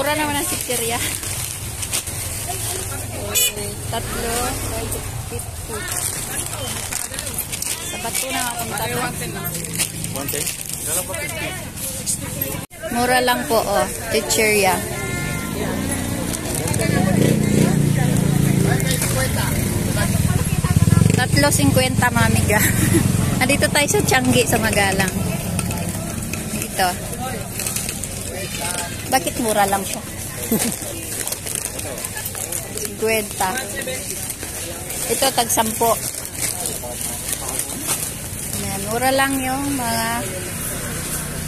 Mura naman ang chichirya. Tatlo, 50. Sa bato na akong tatlo. Mura lang po, oh. Chichirya. Tatlo 50, mamiga. Andito tayo sa Tiangge, sa Magalang. Dito. Bakit mura lang siya? 50. Ito, tag-10. Ayan, mura lang yung mga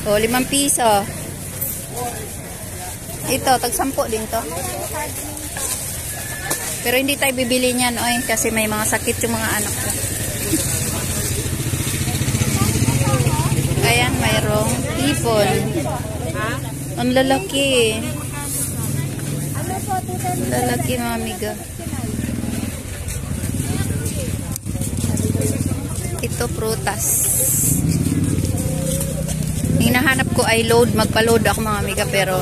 5 piso. Ito, tag-10 din to. Pero hindi tayo bibili niyan, oy, kasi may mga sakit yung mga anak ko. Ayan, mayroong hipon. Ang lalaki. Ang lalaki, mga amiga. Ito, prutas. Hinahanap ko ay load. Magpa-load ako, mga amiga, pero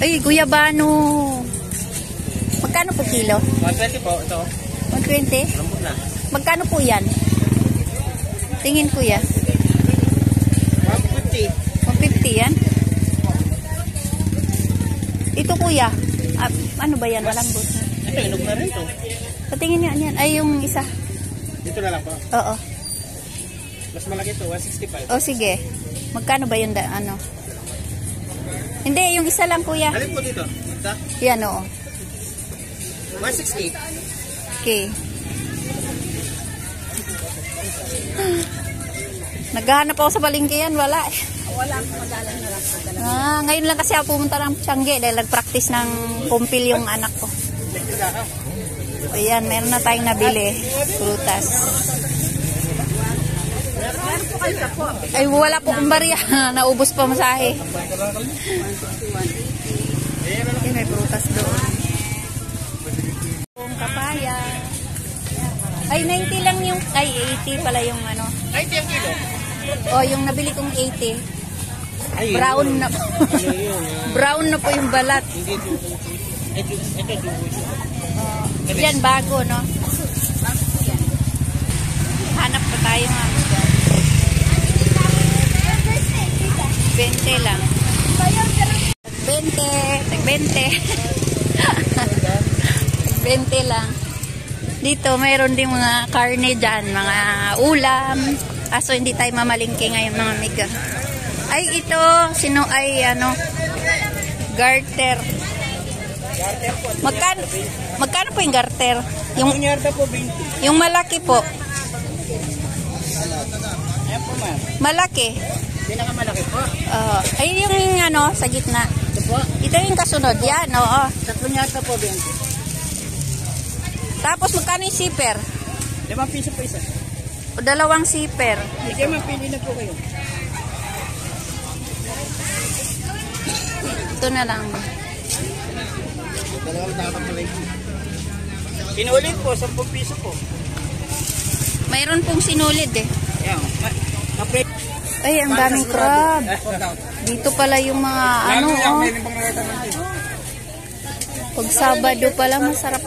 ay, guyabano. Magkano po kilo? 120 po, ito. 120? Lambot na. Magkano po yan? Tingin kuya. 150. 150 yan? Ito kuya. Ano ba yan? Malambot na. Ito, inog na rin ito. Patingin niya yan. Ay, yung isa. Dito na lang po. Oo. Mas malaki ito, 165. O, sige. Magkano ba yun? Ano? Hindi, yung isa lang kuya. Alin po dito? Ito? Yan, oo. 160. Okay. Naghahanap ako sa palengke yan, wala. Wala akong madalang na lang. Ngayon lang kasi ako pumunta ng Tiangge dahil nag-practice ng kumpil yung anak ko. Ayan, meron na tayong nabili. Prutas. Ay, wala po kong barya. Naubos pa masahe. Ayan, may prutas doon. Yung papaya. Ay, 90 lang yung, ay, 80 pala yung ano. 90 ang kilo? O, yung nabili kong 80. Ay, Brown na po. Brown na po yung balat. Ito. Yan, bago, no? Hanap pa tayo nga. 20 lang. 20 lang. Dito, mayroon din mga karne dyan, mga ulam. Kaso hindi tayo mamalingke ngayon, mga amiga. Ay, ito, garter. Magkano po yung garter? Yung po 20. Yung malaki po. Ayan po, ma'am. Malaki. Pinakamalaki po. Ay, yung sa gitna. Ito po. Ito yung kasunod. Yan, oo. 3 yata po 20. Tapos, magkano yung zipper? 5 piso po isa. O 2 zipper. Sige, mapili na po kayo. Ito na lang. Dalawang tatang malaki. Pinulit po, 10 piso po. Mayroon pong sinulid eh. Ayan. Ay, ang daming crab. Dito pala yung mga Pag Sabado pala, masarap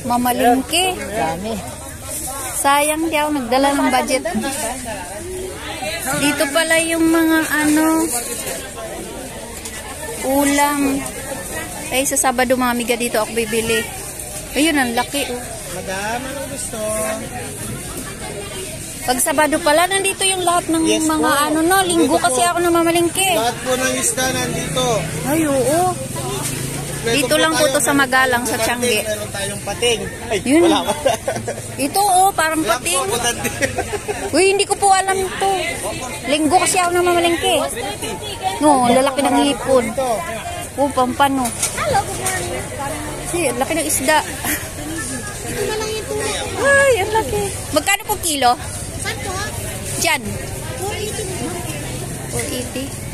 mamalingke. Sayang di ako nagdala ng budget. Dito pala yung mga ulam. Ay, sa Sabado mga amiga dito ako bibili. Ayun, ang laki. Madam, anong gusto? Pag Sabado pala, nandito yung lahat ng mga linggo kasi ako namamalingke. Lahat po ng isda nandito. Ay, oo. Dito lang po to sa Magalang, sa Tiangge. Meron tayong pating. Ay, yun. wala. Ito, parang pating. Uy, hindi ko po alam ito. Linggo kasi ako namamalingke. No, lalaki ng hipon. Oh, pampano. Laki ng isda. Ay, ang laki. Magkano po kilo? Saan po ha? Diyan. 480. 480.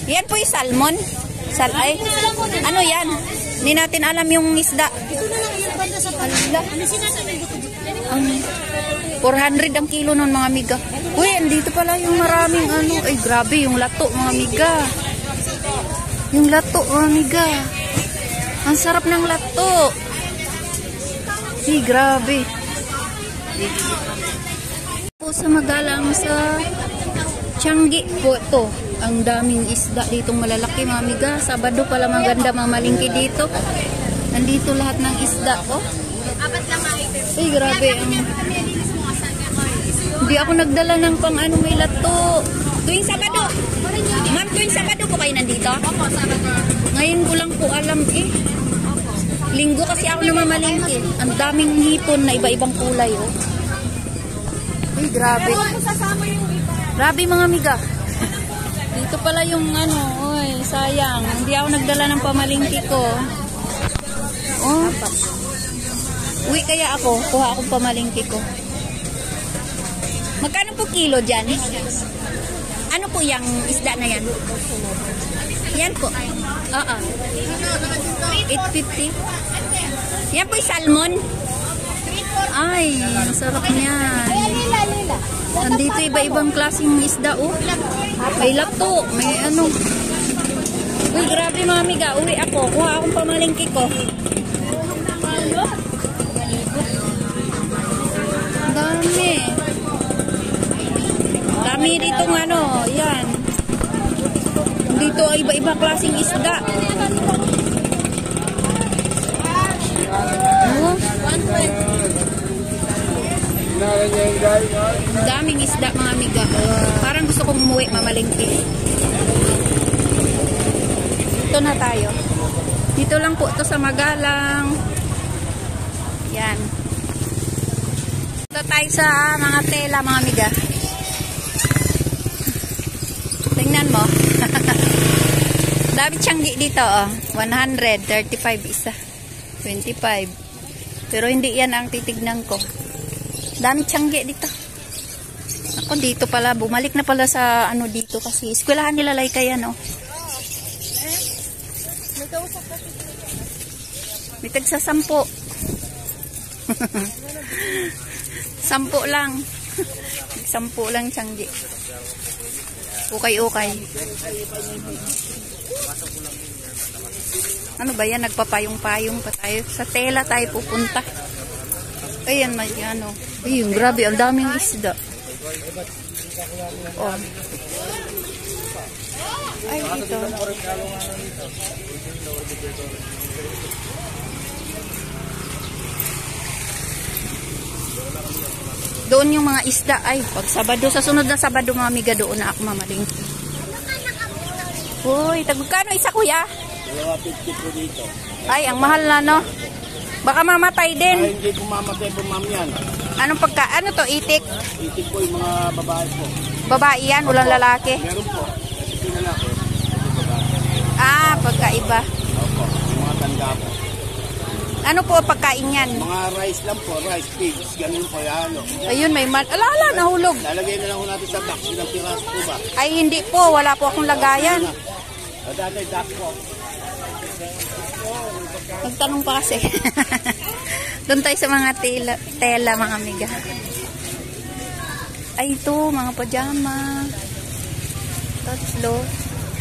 Yan po yung salmon. Ano yan? Hindi natin alam yung isda. Ito na lang yung banda sa pala. Ano sinasabi ko? 400 ang kilo nun mga amiga. Uy, andito pala yung maraming ano. Ay, grabe, yung lato, mga amiga. Yung lato, mga amiga. Ang sarap ng lato. Ay, grabe. Po sa magalang sa Tiangge po ito. Ang daming isda ditong malalaki, mga amiga. Sabado pala maganda mamalingki dito. Nandito lahat ng isda, oh. Ay, grabe. Hindi ako nagdala ng pang ano may lato. Tuwing Sabado. Ma'am, tuwing Sabado po kayo nandito? Opo, Sabado. Ngayon ko lang po alam eh. Linggo kasi ako namamalingki. Ang daming hipon na iba-ibang kulay, oh. Ay, grabe. Grabe, mga amiga. Dito pala yung ano, oy, sayang. Hindi ako nagdala ng pamalingki ko. Oh. Uwi kaya ako, kuha akong pamalingki ko. Magkano po kilo dyan? Ano po yung isda na yan? Yan po. Oo. 850. Yan po yung salmon. Ay, masarap niyan. Nandito iba-ibang klaseng isda, oh. May lato, may ano. Uy, grabe, mga amiga. Uwi ako, kuha akong pamalingki ko. Dami. Dami dito ng ano, yan. Dito iba-iba klaseng isda. Oh. Daming isda, mga amiga. Parang gusto kong umuwi, mamalingki. Dito na tayo. Dito lang po ito sa Magalang. Yan. Dito tayo sa mga tela, mga amiga. Tingnan mo. Dami Tiangge dito, oh. 100, 35 isa. 25. Pero hindi yan ang titignan ko. Dami Tiangge dito. Ako dito pala, bumalik na pala sa ano dito kasi eskwelahan nila Laika yan, oh. May tagsa 10. 10 lang. 10 lang Tiangge. Okay. Ano ba yan? Nagpapayong-payong pa tayo. Sa tela tayo pupunta. Ayan, may ano. Ayun, grabe. Ang daming isda. Oh. Ay, dito. Doon yung mga isda. Ay, pag Sabado. Sa sunod na Sabado, mga amiga, doon na ako mamaling. Uy, tagkano isa, kuya? 250 po dito. Ay, ang mahal na, no? Baka mamatay din. Ay, hindi po mamatay po, ma'am, yan. Anong pagka, ano to, itik? Itik po yung mga babae po. Babae yan, walang lalaki. Meron po. Ito yung lalaki. Ah, pagkaiba. Opo, yung mga tanda po. Ano po pagkain yan? Mga rice lang po, rice pigs, ganun po yan. Ayun, may man. Ala, nahulog. Lalagay na lang po natin sa box, ilang piraso po ba? Ay, hindi po. Wala po akong lagayan. Dati, duck po. Nagtanong pa kasi. Doon tayo sa mga tela, mga amiga. Ay, ito, mga pajama. Tatlo.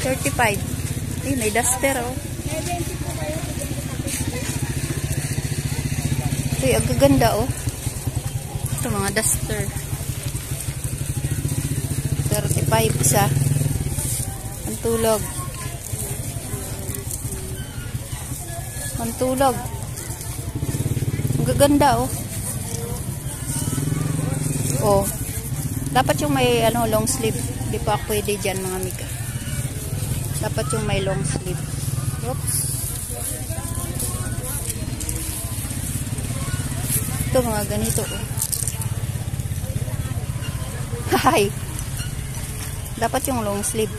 35. Ay, may duster, oh. Ay, ang gaganda, oh. Ito, mga duster. 35 isa. Ang tulog. Mantulog. Ang gaganda, oh. Oh. Dapat yung may ano, long sleeve. Hindi pa pwede dyan, mga amiga. Dapat yung may long sleeve. Oops. Ito, mga ganito, oh. Hay. Dapat yung long sleeve.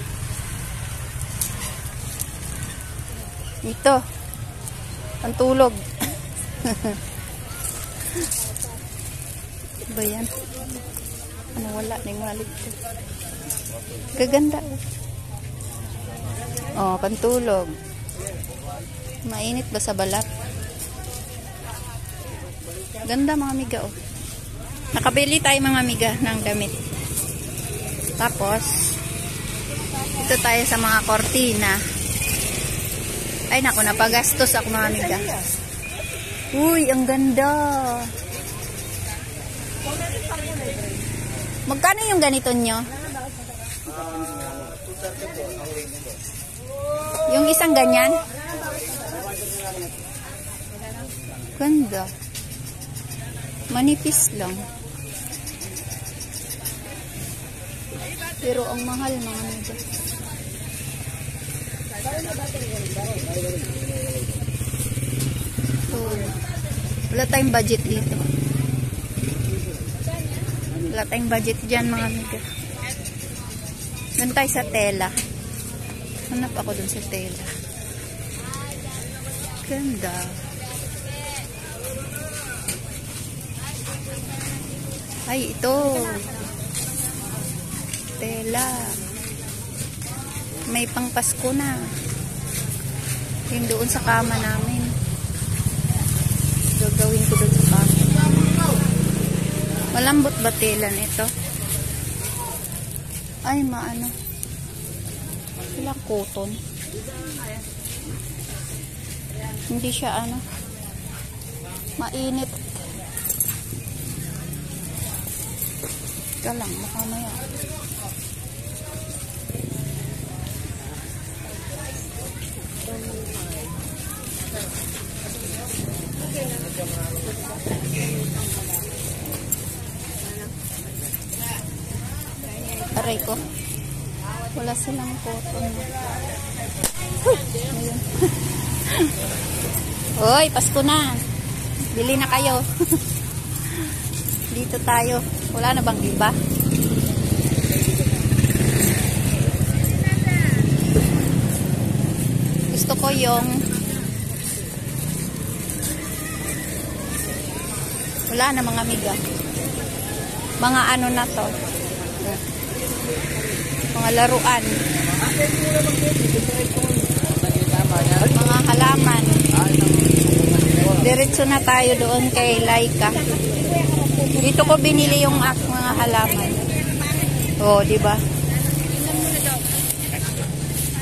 Ito. Ang tulog. Ba yan? Ano, wala na yung malig ko. Gaganda. Oh, pantulog. Mainit ba sa balat? Ganda, mga amiga, oh. Nakabili tayo, mga amiga, ng damit. Tapos, ito tayo sa mga kortina. Ay, naku, napagastos ako mga amiga. Uy, ang ganda. Magkano yung ganito nyo? Yung isang ganyan? Ganda. Manipis lang. Pero ang mahal mga amiga. So, wala tayong budget dito. Wala tayong budget dyan mga amiga. Doon tayo sa tela. Hanap ako dun sa tela. Ganda. Ay, ito. Tela. May pang Pasko na. Yung doon sa kama namin. Gagawin ko doon sa kama. Malambot ba tela nito? Ay, maano. Ilang cotton. Hindi siya ano. Mainit. Ika lang, baka maya. Aray ko. Wala silang cotton. Ayun. Hoy, Pasko na. Bili na kayo. Dito tayo. Wala na bang iba? Gusto ko yung wala na mga amiga. Mga ano na to. Mga laruan. Mga halaman. Diretso na tayo doon kay Laika. Dito ko binili yung mga halaman. Oh, di ba?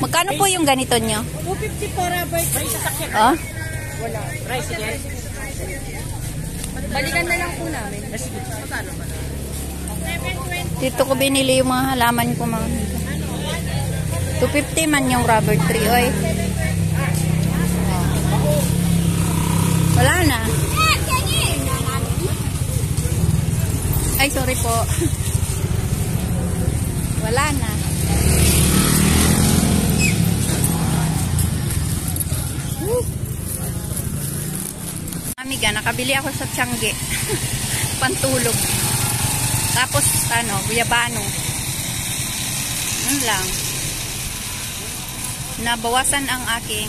Magkano po yung ganito nyo? 250 para bike. Oh? Wala. Price again. Balikan na lang po namin. Magkano ba? Dito ko binili yung mga halaman ko mga. 250 man yung rubber tree, oy. Oh. Wala na. Ay, sorry po. Wala na. Amiga, nakabili ako sa Tiangge. Pantulog. Tapos, ano, guyabano. Yun lang. Nabawasan ang aking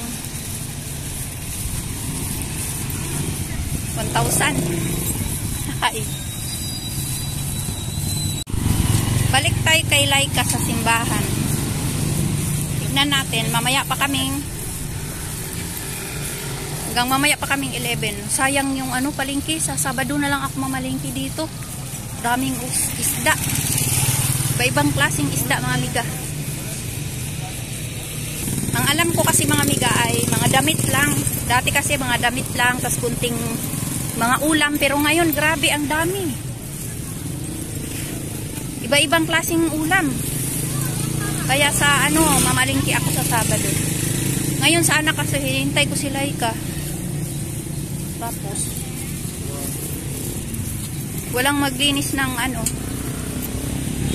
1,000. Ay. Balik tayo kay Laika sa simbahan. Tignan natin, mamaya pa kaming hanggang mamaya pa kaming 11. Sayang yung ano palengke, sa Sabado na lang ako mamalengke dito. Daming isda. Iba-ibang klaseng isda mga amiga. Ang alam ko kasi mga amiga ay mga damit lang. Dati kasi mga damit lang, tas kunting mga ulam. Pero ngayon, grabe ang dami. Iba-ibang klaseng ulam. Kaya sa ano, mamalingki ako sa Sabado. Ngayon sana kasi hinintay ko si Laika. Tapos walang maglinis ng ano.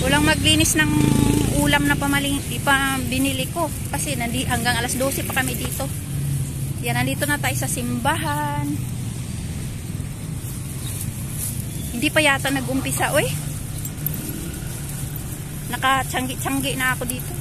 Walang maglinis ng ulam na binili ko. Kasi hanggang alas 12 pa kami dito. Yan, nandito na tayo sa simbahan. Hindi pa yata nag-umpisa, oy. Naka-tiyanggi-tiyanggi na ako dito.